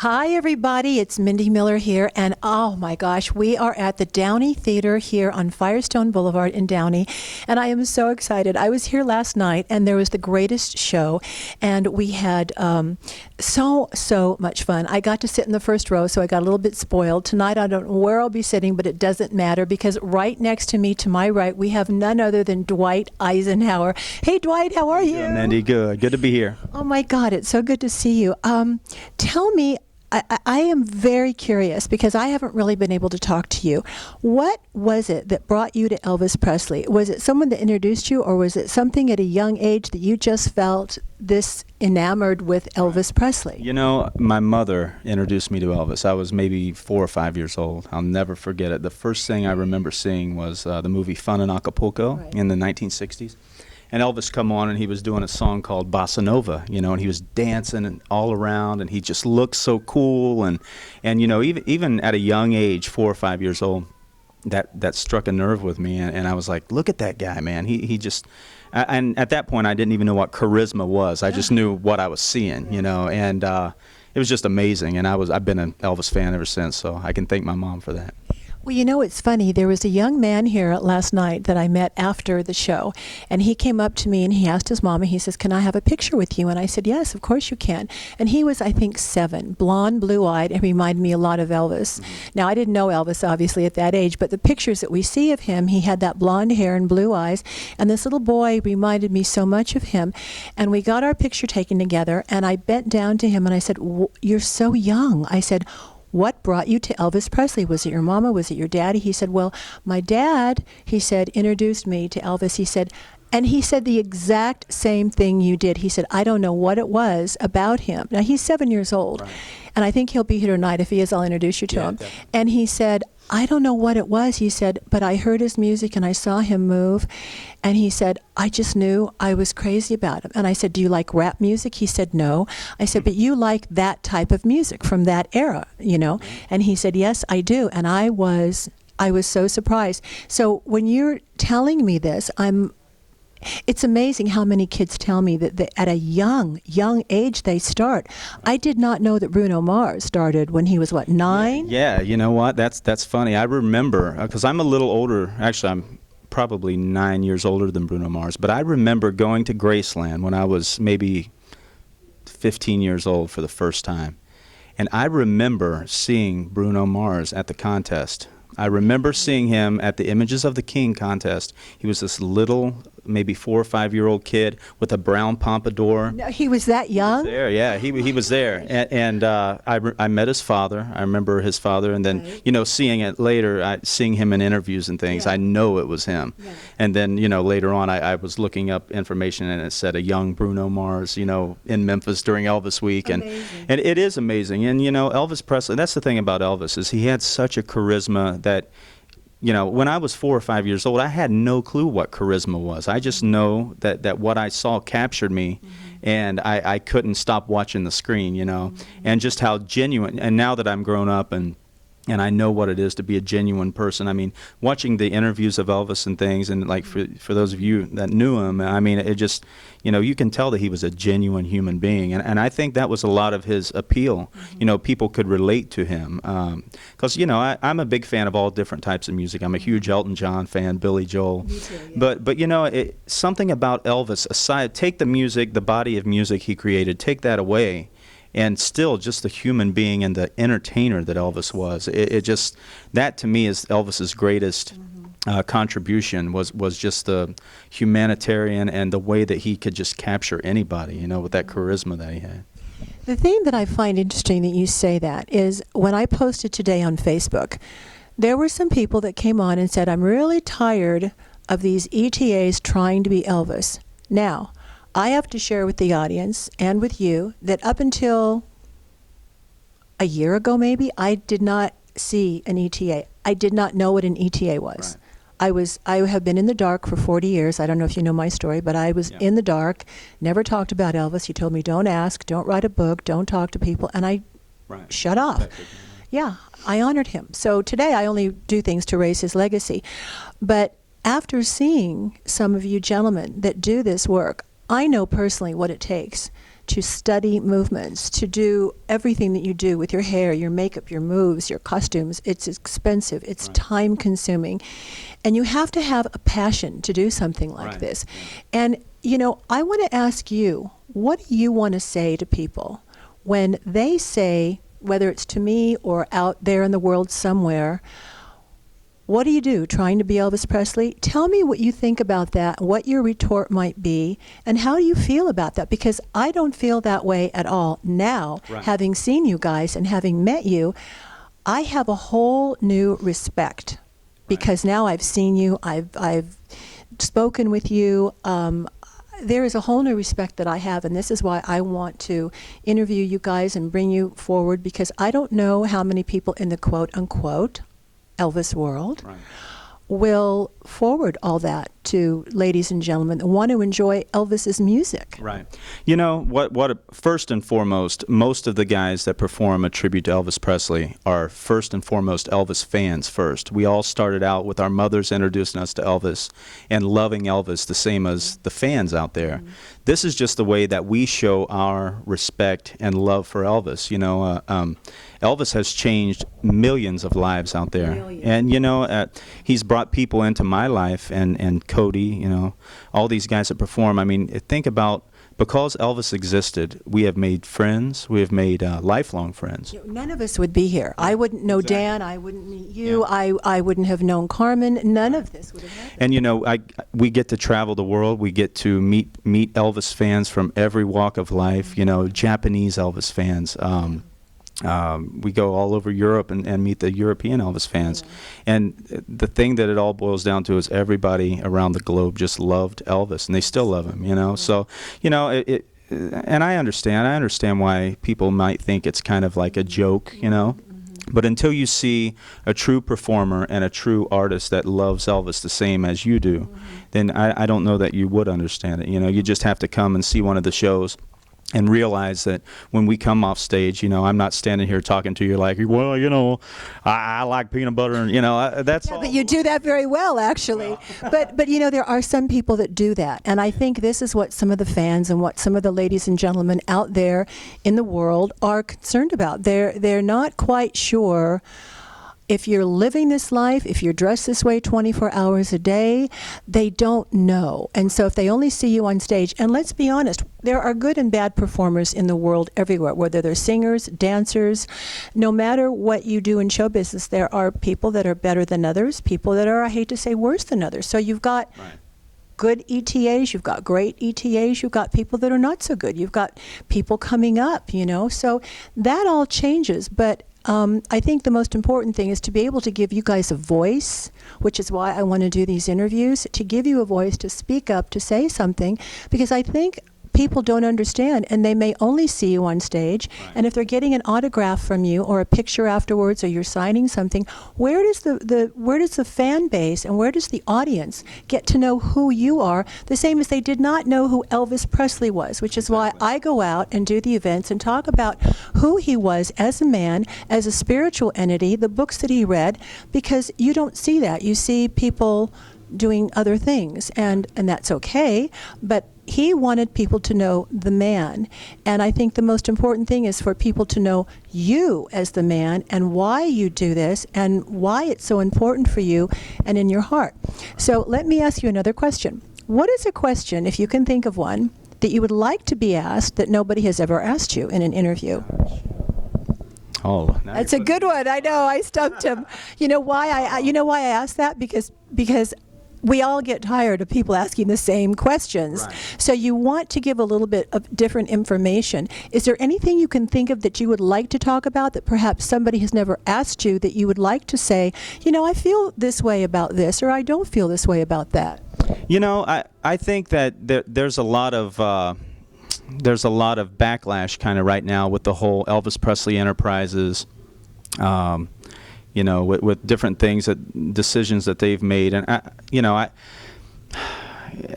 Hi, everybody. It's Mindi Miller here. And oh my gosh, we are at the Downey Theater here on Firestone Boulevard in Downey. And I am so excited. I was here last night and there was the greatest show. And we had so much fun. I got to sit in the first row, so I got a little bit spoiled. Tonight, I don't know where I'll be sitting, but it doesn't matter because right next to me, to my right, we have none other than Dwight Icenhower. Hey, Dwight, how are you? Good, Mandy. Good. Good to be here. Oh my God, it's so good to see you. Tell me, I am very curious because I haven't really been able to talk to you. What was it that brought you to Elvis Presley? Was it someone that introduced you, or was it something at a young age that you just felt this enamored with Elvis Presley? You know, my mother introduced me to Elvis. I was maybe 4 or 5 years old. I'll never forget it. The first thing I remember seeing was the movie Fun in Acapulco in the 1960s. And Elvis come on, and he was doing a song called Bossa Nova, you know, and he was dancing all around, and he just looked so cool. And you know, even at a young age, 4 or 5 years old, that struck a nerve with me. And I was like, look at that guy, man. He just, and at that point, I didn't even know what charisma was. I just knew what I was seeing, you know, and it was just amazing. And I've been an Elvis fan ever since, so I can thank my mom for that. Well, you know, it's funny. There was a young man here last night that I met after the show, and he came up to me and he asked his mama, he says, "Can I have a picture with you?" And I said, "Yes, of course you can." And he was, I think, 7, blonde, blue-eyed, and reminded me a lot of Elvis. Now, I didn't know Elvis, obviously, at that age, but the pictures that we see of him, he had that blonde hair and blue eyes, and this little boy reminded me so much of him. And we got our picture taken together, and I bent down to him and I said, "You're so young." I said, "What brought you to Elvis Presley? Was it your mama? Was it your daddy?" He said, "Well, my dad," he said, "introduced me to Elvis." He said, and he said the exact same thing you did. He said, "I don't know what it was about him." Now, he's 7 years old, and I think he'll be here tonight. If he is, I'll introduce you to him. Definitely. And he said, "I don't know what it was," he said, "but I heard his music and I saw him move." And he said, "I just knew I was crazy about him." And I said, "Do you like rap music?" He said, "No." I said, "But you like that type of music from that era, you know?" And he said, "Yes, I do." And I was so surprised. So when you're telling me this, it's amazing how many kids tell me that at a young age they start. I did not know that Bruno Mars started when he was, what, 9? Yeah, you know what? That's funny. I remember, because I'm a little older. Actually, I'm probably 9 years older than Bruno Mars. But I remember going to Graceland when I was maybe 15 years old for the first time. And I remember seeing Bruno Mars at the contest. I remember seeing him at the Images of the King contest. He was this little, maybe 4 or 5 year old kid with a brown pompadour. No, he was that young? He was there, yeah, he was there. And I met his father. I remember his father, and then, you know, seeing it later, seeing him in interviews and things, I know it was him. Yeah. And then, you know, later on, I was looking up information, and it said a young Bruno Mars, you know, in Memphis during Elvis Week. And it is amazing. And, you know, Elvis Presley, that's the thing about Elvis, is he had such a charisma that, you know, when I was 4 or 5 years old, I had no clue what charisma was. I just know that what I saw captured me, and I couldn't stop watching the screen, you know, and just how genuine. And now that I'm grown up and I know what it is to be a genuine person. I mean, watching the interviews of Elvis and things, and like for those of you that knew him, I mean, it just, you know, you can tell that he was a genuine human being. And I think that was a lot of his appeal. You know, people could relate to him. Because, you know, I'm a big fan of all different types of music. I'm a huge Elton John fan, Billy Joel. Me too, yeah. But you know, something about Elvis, aside, take the music, the body of music he created, take that away, and still just the human being and the entertainer that Elvis was. It just, that to me is Elvis's greatest contribution was just the humanitarian and the way that he could just capture anybody, you know, with that charisma that he had. The thing that I find interesting that you say that is when I posted today on Facebook, there were some people that came on and said, "I'm really tired of these ETAs trying to be Elvis." Now, I have to share with the audience and with you that up until a year ago maybe, I did not see an ETA. I did not know what an ETA was. Right. I have been in the dark for 40 years. I don't know if you know my story, but I was in the dark, never talked about Elvis. He told me, don't ask, don't write a book, don't talk to people, and I shut off. Yeah, I honored him. So today I only do things to raise his legacy. But after seeing some of you gentlemen that do this work, I know personally what it takes to study movements, to do everything that you do with your hair, your makeup, your moves, your costumes. It's expensive. It's time consuming. And you have to have a passion to do something like this. And, I want to ask you, what do you want to say to people when they say, whether it's to me or out there in the world somewhere, what do you do trying to be Elvis Presley? Tell me what you think about that, what your retort might be, and how do you feel about that? Because I don't feel that way at all now, having seen you guys and having met you. I have a whole new respect because now I've seen you, I've spoken with you. There is a whole new respect that I have, and this is why I want to interview you guys and bring you forward, because I don't know how many people in the quote-unquote Elvis world will forward all that to ladies and gentlemen that want to enjoy Elvis's music. Right. First and foremost, most of the guys that perform a tribute to Elvis Presley are first and foremost Elvis fans first. We all started out with our mothers introducing us to Elvis and loving Elvis the same as the fans out there. This is just the way that we show our respect and love for Elvis. Elvis has changed millions of lives out there. And, he's brought people into my life, and Cody, all these guys that perform. I mean, think about, because Elvis existed, we have made friends. We have made lifelong friends. None of us would be here. I wouldn't know Dan. I wouldn't meet you. I wouldn't have known Carmen. None of this would have happened. And, we get to travel the world. We get to meet Elvis fans from every walk of life, Japanese Elvis fans. We go all over Europe and meet the European Elvis fans. And the thing that it all boils down to is everybody around the globe just loved Elvis, and they still love him, So, and I understand why people might think it's kind of like a joke, But until you see a true performer and a true artist that loves Elvis the same as you do, then I don't know that you would understand it. You just have to come and see one of the shows and realize that when we come off stage, I'm not standing here talking to you like, well, I like peanut butter, and that's all. But you do that very well, actually. But there are some people that do that, and I think this is what some of the fans and what some of the ladies and gentlemen out there in the world are concerned about. They're not quite sure. If you're living this life, if you're dressed this way 24 hours a day, they don't know. And so if they only see you on stage, and let's be honest, there are good and bad performers in the world everywhere, whether they're singers, dancers, no matter what you do in show business, there are people that are better than others, people that are, I hate to say, worse than others. So you've got good ETAs, you've got great ETAs, you've got people that are not so good, you've got people coming up, so that all changes. But I think the most important thing is to be able to give you guys a voice, which is why I want to do these interviews, to give you a voice, to speak up, to say something, because I think people don't understand, and they may only see you on stage, and if they're getting an autograph from you or a picture afterwards, or you're signing something, where does the fan base and where does the audience get to know who you are, the same as they did not know who Elvis Presley was, which is why I go out and do the events and talk about who he was as a man, as a spiritual entity, the books that he read, because you don't see that. You see people doing other things, and that's okay, but he wanted people to know the man. And I think the most important thing is for people to know you as the man and why you do this and why it's so important for you and in your heart. So let me ask you another question. What is a question, if you can think of one, that you would like to be asked that nobody has ever asked you in an interview? Oh, that's a good one. I know, I stumped him. You know why I asked that? Because we all get tired of people asking the same questions. So you want to give a little bit of different information. Is there anything you can think of that you would like to talk about that perhaps somebody has never asked you that you would like to say, I feel this way about this, or I don't feel this way about that? I think that there's a lot of backlash kind of right now with the whole Elvis Presley Enterprises, with different things, decisions that they've made. And,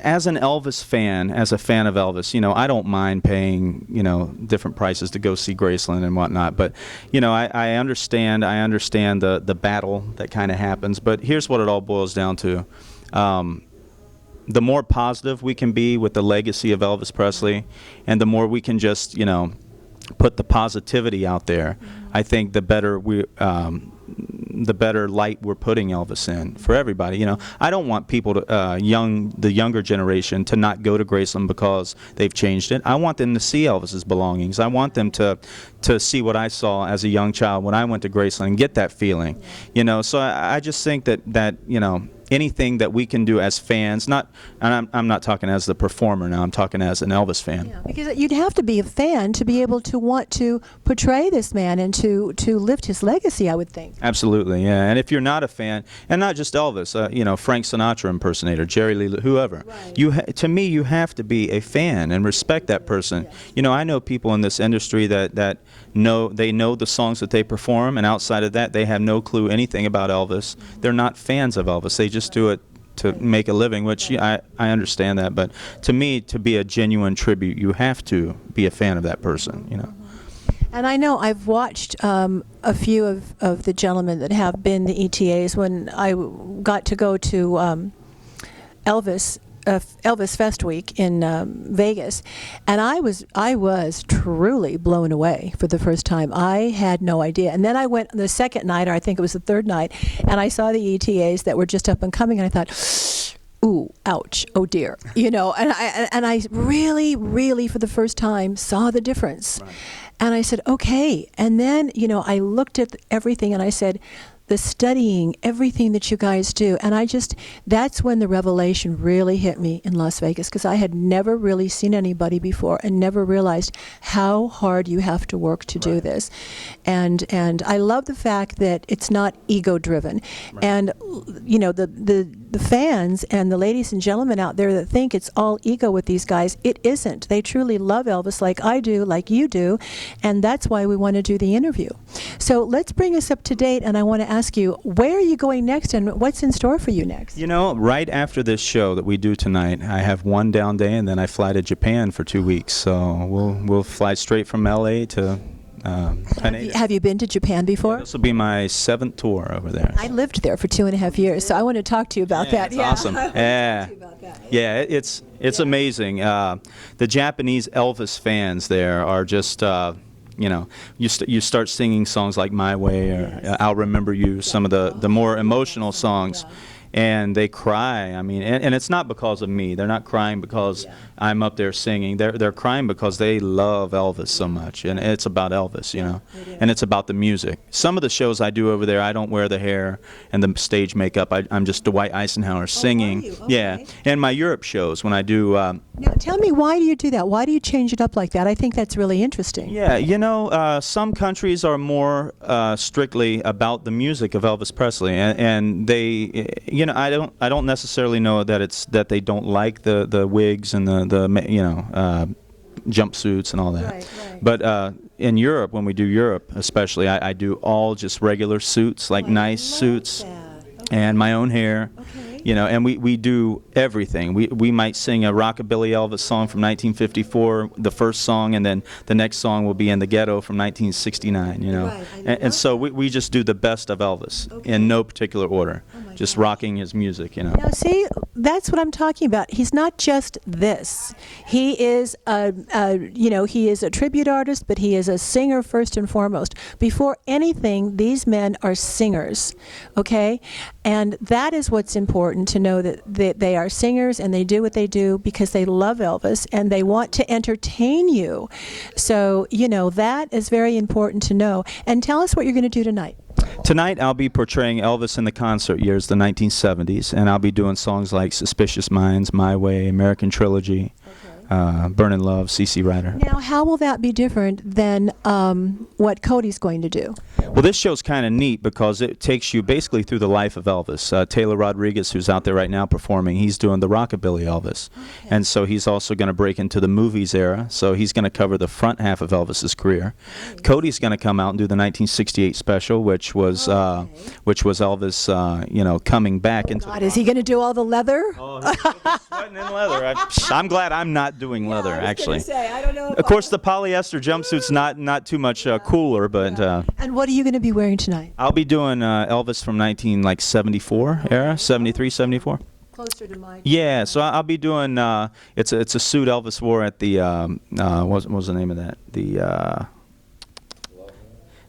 as an Elvis fan, as a fan of Elvis, I don't mind paying, different prices to go see Graceland and whatnot. But, I understand the battle that kind of happens. But here's what it all boils down to. the more positive we can be with the legacy of Elvis Presley, and the more we can just, put the positivity out there, I think the better the better light we're putting Elvis in for everybody. I don't want people to the younger generation to not go to Graceland because they've changed it. I want them to see Elvis's belongings. I want them to see what I saw as a young child when I went to Graceland and get that feeling. So I just think that anything that we can do as fans, and I'm not talking as the performer now, I'm talking as an Elvis fan. Yeah, because you'd have to be a fan to be able to want to portray this man and to lift his legacy, I would think. Absolutely, yeah. And if you're not a fan, and not just Elvis, Frank Sinatra impersonator, Jerry Lee, whoever, Right. To me, you have to be a fan and respect that person. Yeah. I know people in this industry that know the songs that they perform, and outside of that, they have no clue anything about Elvis. They're not fans of Elvis. They just do it to make a living, which I understand that. But to me, to be a genuine tribute, you have to be a fan of that person. And I know I've watched a few of the gentlemen that have been the ETAs when I got to go to Elvis Fest Week in Vegas, and I was truly blown away for the first time. I had no idea. And then I went the second night, or I think it was the third night, and I saw the ETAs that were just up and coming, and I thought, ooh, ouch, oh dear, and I really, really for the first time saw the difference. Right. And I said, okay. And then, I looked at everything and I said, the studying, everything that you guys do. And that's when the revelation really hit me in Las Vegas, because I had never really seen anybody before and never realized how hard you have to work to do this. And I love the fact that it's not ego-driven. Right. And, the fans and the ladies and gentlemen out there that think it's all ego with these guys, it isn't. They truly love Elvis like I do, like you do, and that's why we want to do the interview. So let's bring us up to date, and I want to ask you, where are you going next and what's in store for you next? Right after this show that we do tonight, I have one down day, and then I fly to Japan for 2 weeks. So we'll fly straight from LA to Haneda. Have you been to Japan before? This will be my 7th tour over there. I lived there for 2.5 years, so I want to talk to you about that. It's awesome. Yeah. Yeah, it's amazing. The Japanese Elvis fans there are just you start singing songs like My Way or I'll Remember You, some of the more emotional songs, and they cry. I mean, and it's not because of me. They're not crying because I'm up there singing. They're crying because they love Elvis so much, and it's about Elvis, and it's about the music. Some of the shows I do over there, I don't wear the hair and the stage makeup. I'm just Dwight Icenhower singing. Oh, are you? Okay. Yeah, and my Europe shows when I do. Now, tell me, why do you do that? Why do you change it up like that? I think that's really interesting. Yeah, some countries are more strictly about the music of Elvis Presley, and they, I don't necessarily know that they don't like the wigs and the jumpsuits and all that. Right. But in Europe, when we do Europe, especially, I do all just regular suits, like nice suits, and my own hair. Okay. And we do everything. We might sing a rockabilly Elvis song from 1954, the first song, and then the next song will be In the Ghetto from 1969. Right, and so we just do the best of Elvis in no particular order, just rocking his music. Now, see, that's what I'm talking about. He's not just this. He is he is a tribute artist, but he is a singer first and foremost. Before anything, these men are singers, okay? And that is what's important to know, that they are singers and they do what they do because they love Elvis and they want to entertain you. So, that is very important to know. And tell us what you're going to do tonight. Tonight I'll be portraying Elvis in the concert years, the 1970s, and I'll be doing songs like Suspicious Minds, My Way, American Trilogy, Burnin' Love, CC Rider. Now, how will that be different than what Cody's going to do? Well, this show's kind of neat because it takes you basically through the life of Elvis. Taylor Rodriguez, who's out there right now performing, he's doing the rockabilly Elvis. Okay. And so he's also going to break into the movies era, so he's going to cover the front half of Elvis's career. Right. Cody's going to come out and do the 1968 special, which was Elvis, coming back into. God, is he going to do all the leather? Oh, he's sweating in leather. I'm glad I'm not doing leather, actually. I don't know. Of course, the polyester jumpsuit's not too much cooler, but. And what are you going to be wearing tonight? I'll be doing Elvis from 1974 era, 73, 74. closer to my. Yeah, so I'll be doing. It's a suit Elvis wore at the. What was the name of that? The.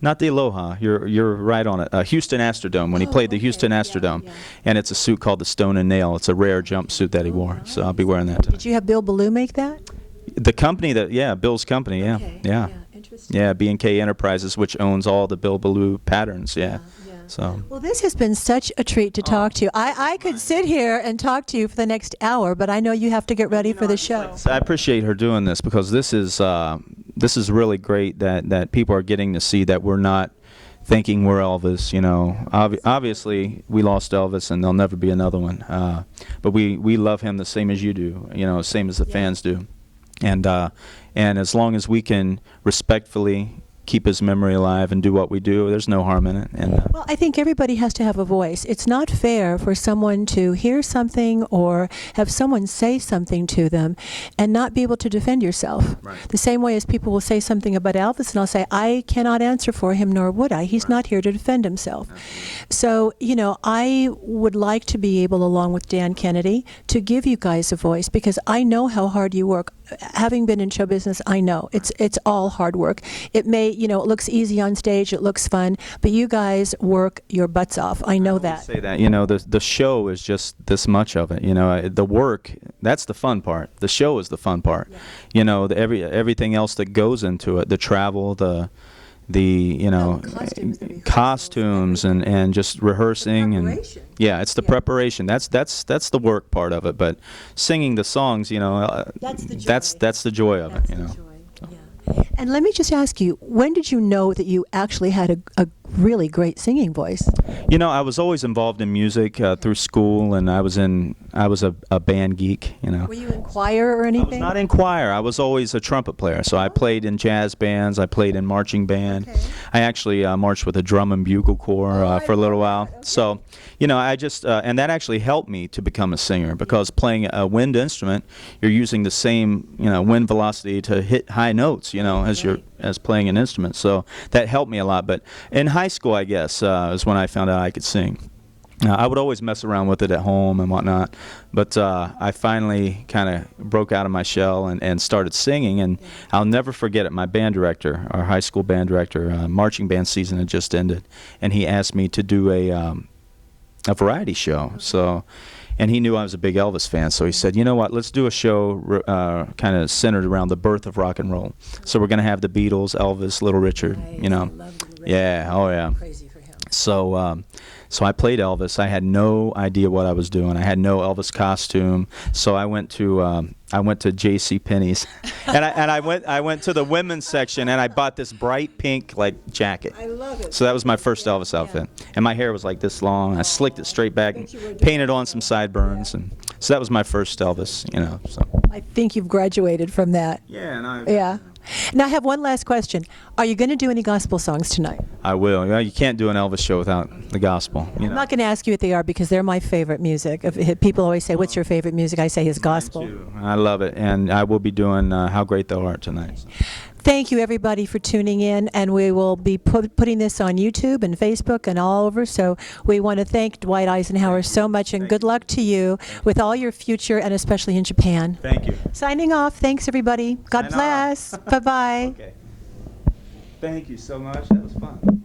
Not the Aloha. You're right on it. Houston Astrodome, when he played the Houston Astrodome, and it's a suit called the Stone and Nail. It's a rare jumpsuit that he wore, so I'll be wearing that tonight. Did you have Bill Ballou make that? The company Bill's company, yeah, Okay. yeah, Interesting. yeah. B&K Enterprises, which owns all the Bill Ballou patterns, yeah. So. Well, this has been such a treat to talk to you. I could sit here and talk to you for the next hour, but I know you have to get ready for the show. I appreciate her doing this because this is really great that people are getting to see that we're not thinking we're Elvis. You know, obviously we lost Elvis and there'll never be another one. But we love him the same as you do. You know, same as the fans do. And as long as we can respectfully keep his memory alive and do what we do, there's no harm in it. And well, I think everybody has to have a voice. It's not fair for someone to hear something or have someone say something to them and not be able to defend yourself. Right. The same way as people will say something about Elvis and I'll say, I cannot answer for him, nor would I. He's not here to defend himself. So, you know, I would like to be able, along with Dan Kennedy, to give you guys a voice because I know how hard you work. Having been in show business, I know it's all hard work. It may, you know, it looks easy on stage, it looks fun, but you guys work your butts off. I know that. Say that, you know, the show is just this much of it. You know, the work, that's the fun part. The show is the fun part. Yeah. You know, everything else that goes into it, the travel, the you know, costumes and just rehearsing and it's the preparation. That's the work part of it. But singing the songs, you know, that's the joy of it. You know. And let me just ask you, when did you know that you actually had a really great singing voice? You know, I was always involved in music through school, and I was a band geek. You know. Were you in choir or anything? I was not in choir. I was always a trumpet player. So I played in jazz bands. I played in marching band. Okay. I actually marched with a drum and bugle corps for a little while. Okay. So, you know, I just and that actually helped me to become a singer because playing a wind instrument, you're using the same wind velocity to hit high notes. You know, as playing an instrument. So that helped me a lot. But in high school, I guess, is when I found out I could sing. I would always mess around with it at home and whatnot, but I finally kind of broke out of my shell and started singing, and I'll never forget it. My band director, our high school band director, marching band season had just ended, and he asked me to do a variety show. So, and he knew I was a big Elvis fan, so he said, you know what, let's do a show kind of centered around the birth of rock and roll. So we're going to have the Beatles, Elvis, Little Richard, you know. Yeah, oh yeah. Crazy for him. So I played Elvis. I had no idea what I was doing. I had no Elvis costume. So I went to J.C. Penney's, and I went to the women's section, and I bought this bright pink jacket. I love it. So that was my first Elvis outfit, and my hair was like this long. I slicked it straight back and painted on some sideburns, and so that was my first Elvis. You know. So I think you've graduated from that. Yeah. Yeah. Now, I have one last question. Are you going to do any gospel songs tonight? I will. You know, you can't do an Elvis show without the gospel. You know. I'm not going to ask you what they are because they're my favorite music. People always say, what's your favorite music? I say his gospel. I love it. And I will be doing How Great Thou Art tonight. So. Thank you, everybody, for tuning in, and we will be putting this on YouTube and Facebook and all over, so we want to thank Dwight Icenhower so much, and good luck to you with all your future, and especially in Japan. Thank you. Signing off. Thanks, everybody. God bless. Bye-bye. Okay. Thank you so much. That was fun.